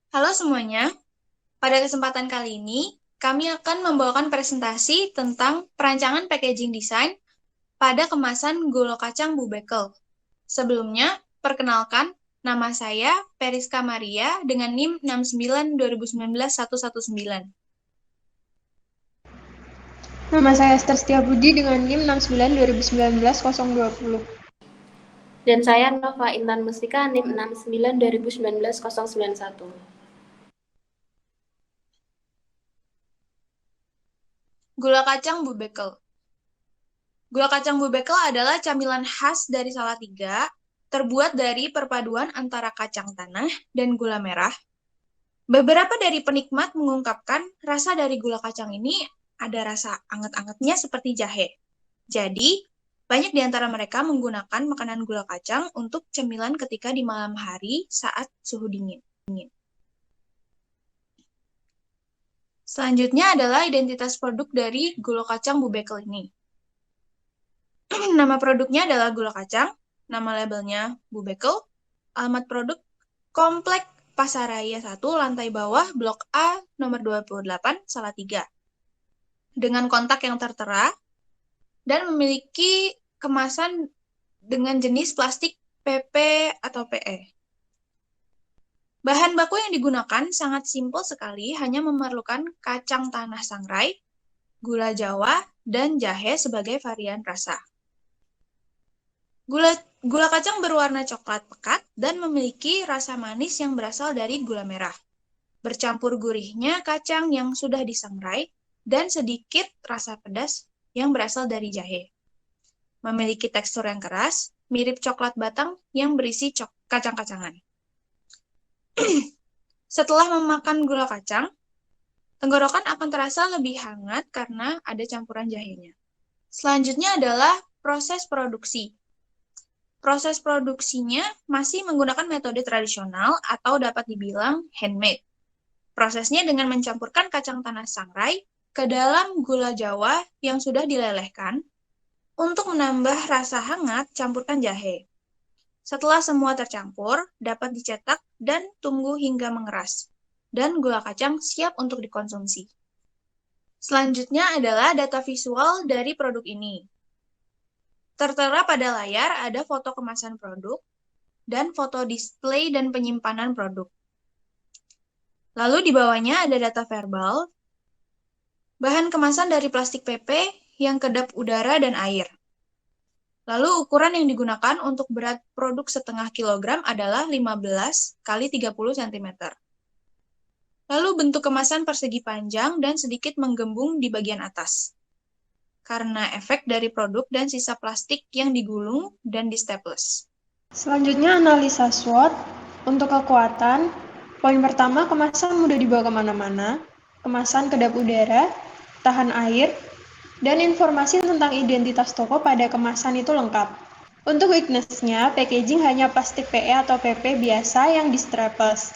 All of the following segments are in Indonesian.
Halo semuanya, pada kesempatan kali ini kami akan membawakan presentasi tentang perancangan packaging design pada kemasan gula kacang Bubekel. Sebelumnya, perkenalkan, nama saya Periska Maria dengan NIM 69 2019 119. Nama saya Esther Setiabudi dengan NIM 69 2019 020. Dan saya Nova Intan Mustika NIM 69 2019 091. Gula kacang Bubekel. Gula kacang Bubekel adalah camilan khas dari Salatiga, terbuat dari perpaduan antara kacang tanah dan gula merah. Beberapa dari penikmat mengungkapkan rasa dari gula kacang ini ada rasa anget-angetnya seperti jahe. Jadi, banyak di antara mereka menggunakan makanan gula kacang untuk cemilan ketika di malam hari saat suhu dingin. Selanjutnya adalah identitas produk dari gula kacang Bubekel ini. Nama produknya adalah gula kacang, nama labelnya Bubekel, alamat produk Komplek Pasaraya 1, lantai bawah, Blok A, nomor 28, Salatiga. Dengan kontak yang tertera, dan memiliki kemasan dengan jenis plastik PP atau PE. Bahan baku yang digunakan sangat simpel sekali, hanya memerlukan kacang tanah sangrai, gula Jawa, dan jahe sebagai varian rasa. Gula kacang berwarna coklat pekat dan memiliki rasa manis yang berasal dari gula merah. Bercampur gurihnya kacang yang sudah disangrai dan sedikit rasa pedas yang berasal dari jahe. Memiliki tekstur yang keras, mirip coklat batang yang berisi kacang-kacangan. Setelah memakan gula kacang, tenggorokan akan terasa lebih hangat karena ada campuran jahenya. Selanjutnya adalah proses produksi. Proses produksinya masih menggunakan metode tradisional atau dapat dibilang handmade. Prosesnya dengan mencampurkan kacang tanah sangrai ke dalam gula Jawa yang sudah dilelehkan. Untuk menambah rasa hangat, campurkan jahe. Setelah semua tercampur, dapat dicetak dan tunggu hingga mengeras. Dan gula kacang siap untuk dikonsumsi. Selanjutnya adalah data visual dari produk ini. Tertera pada layar ada foto kemasan produk dan foto display dan penyimpanan produk. Lalu di bawahnya ada data verbal, bahan kemasan dari plastik PP yang kedap udara dan air. Lalu ukuran yang digunakan untuk berat produk setengah kilogram adalah 15 kali 30 cm. Lalu bentuk kemasan persegi panjang dan sedikit menggembung di bagian atas. Karena efek dari produk dan sisa plastik yang digulung dan di-staples. Selanjutnya analisa SWOT. Untuk kekuatan, poin pertama, kemasan mudah dibawa kemana-mana, kemasan kedap udara, tahan air, dan informasi tentang identitas toko pada kemasan itu lengkap. Untuk weakness-nya, packaging hanya plastik PE atau PP biasa yang di-staples.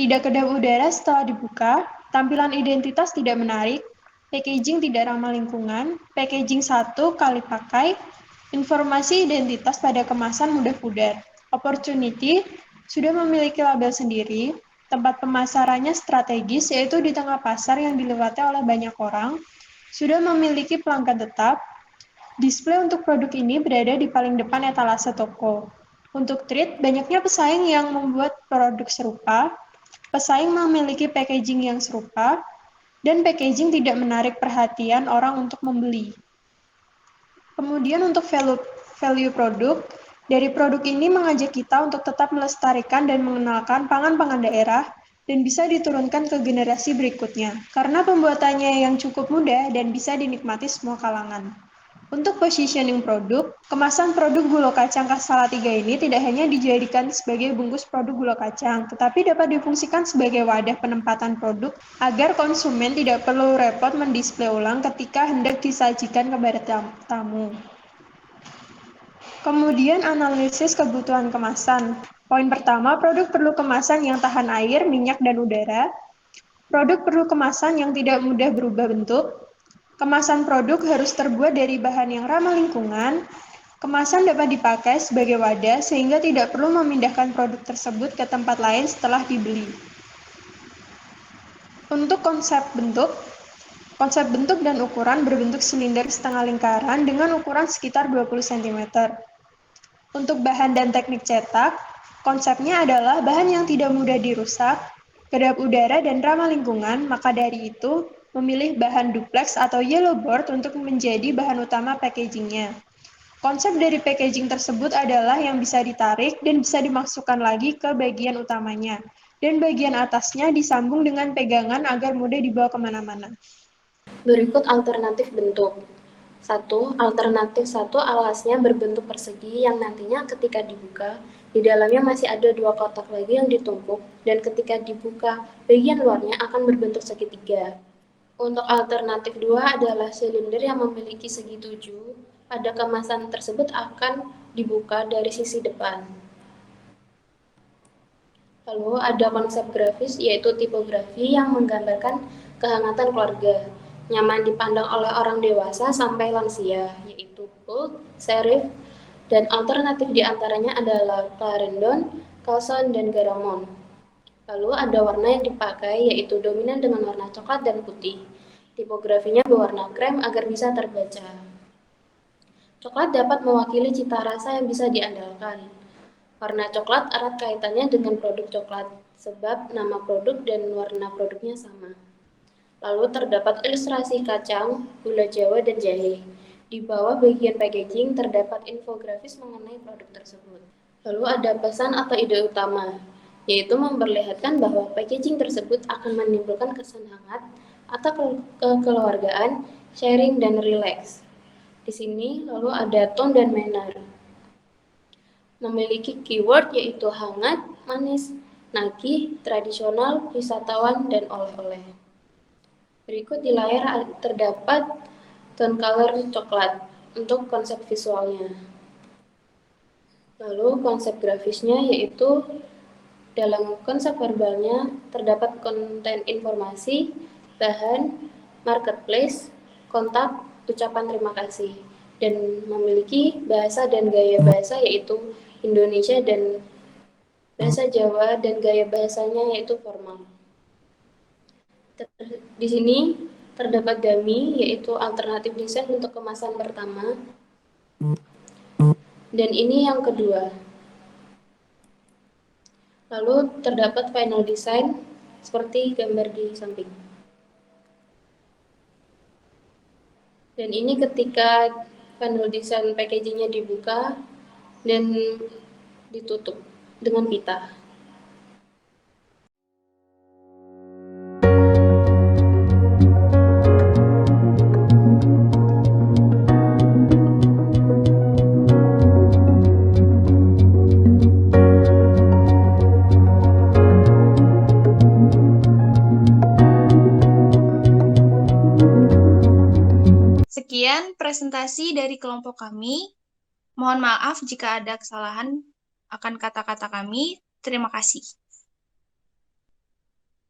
Tidak kedap udara setelah dibuka, tampilan identitas tidak menarik, packaging tidak ramah lingkungan, packaging 1 kali pakai, informasi identitas pada kemasan mudah pudar. Opportunity sudah memiliki label sendiri, tempat pemasarannya strategis yaitu di tengah pasar yang dilewati oleh banyak orang, sudah memiliki pelanggan tetap. Display untuk produk ini berada di paling depan etalase toko. Untuk treat, banyaknya pesaing yang membuat produk serupa, pesaing memiliki packaging yang serupa, dan packaging tidak menarik perhatian orang untuk membeli. Kemudian untuk value produk, dari produk ini mengajak kita untuk tetap melestarikan dan mengenalkan pangan-pangan daerah dan bisa diturunkan ke generasi berikutnya, karena pembuatannya yang cukup mudah dan bisa dinikmati semua kalangan. Untuk positioning produk, kemasan produk gula kacang khas Salatiga ini tidak hanya dijadikan sebagai bungkus produk gula kacang, tetapi dapat difungsikan sebagai wadah penempatan produk agar konsumen tidak perlu repot mendisplay ulang ketika hendak disajikan kepada tamu. Kemudian analisis kebutuhan kemasan. Poin pertama, produk perlu kemasan yang tahan air, minyak, dan udara. Produk perlu kemasan yang tidak mudah berubah bentuk. Kemasan produk harus terbuat dari bahan yang ramah lingkungan. Kemasan dapat dipakai sebagai wadah sehingga tidak perlu memindahkan produk tersebut ke tempat lain setelah dibeli. Untuk konsep bentuk dan ukuran berbentuk silinder setengah lingkaran dengan ukuran sekitar 20 cm. Untuk bahan dan teknik cetak, konsepnya adalah bahan yang tidak mudah dirusak, kedap udara dan ramah lingkungan, maka dari itu memilih bahan duplex atau yellow board untuk menjadi bahan utama packagingnya. Konsep dari packaging tersebut adalah yang bisa ditarik dan bisa dimasukkan lagi ke bagian utamanya, dan bagian atasnya disambung dengan pegangan agar mudah dibawa kemana-mana. Berikut alternatif bentuk. 1. Alternatif 1 alasnya berbentuk persegi yang nantinya ketika dibuka, di dalamnya masih ada 2 kotak lagi yang ditumpuk, dan ketika dibuka, bagian luarnya akan berbentuk segitiga. Untuk alternatif 2 adalah silinder yang memiliki segi 7, pada kemasan tersebut akan dibuka dari sisi depan. Lalu ada konsep grafis yaitu tipografi yang menggambarkan kehangatan keluarga, nyaman dipandang oleh orang dewasa sampai lansia, yaitu bold, serif, dan alternatif diantaranya adalah Clarendon, Carlson, dan Garamond. Lalu ada warna yang dipakai yaitu dominan dengan warna coklat dan putih. Tipografinya berwarna krem agar bisa terbaca. Coklat dapat mewakili cita rasa yang bisa diandalkan. Warna coklat erat kaitannya dengan produk coklat, sebab nama produk dan warna produknya sama. Lalu terdapat ilustrasi kacang, gula jawa, dan jahe. Di bawah bagian packaging terdapat infografis mengenai produk tersebut. Lalu ada pesan atau ide utama, yaitu memperlihatkan bahwa packaging tersebut akan menimbulkan kesan hangat atau kekeluargaan, sharing, dan relax. Di sini lalu ada tone dan manner. Memiliki keyword yaitu hangat, manis, nagih, tradisional, wisatawan, dan oleh-oleh. Berikut di layar terdapat tone color coklat untuk konsep visualnya. Lalu konsep grafisnya yaitu dalam konsep verbalnya terdapat konten informasi, bahan, marketplace, kontak, ucapan terima kasih, dan memiliki bahasa dan gaya bahasa yaitu Indonesia dan bahasa Jawa, dan gaya bahasanya yaitu formal. Di sini terdapat dummy, yaitu alternatif desain untuk kemasan pertama, dan ini yang kedua. Lalu terdapat final design seperti gambar di samping. Dan ini ketika final design packagingnya dibuka dan ditutup dengan pita. Sekian presentasi dari kelompok kami. Mohon maaf jika ada kesalahan akan kata-kata kami. Terima kasih.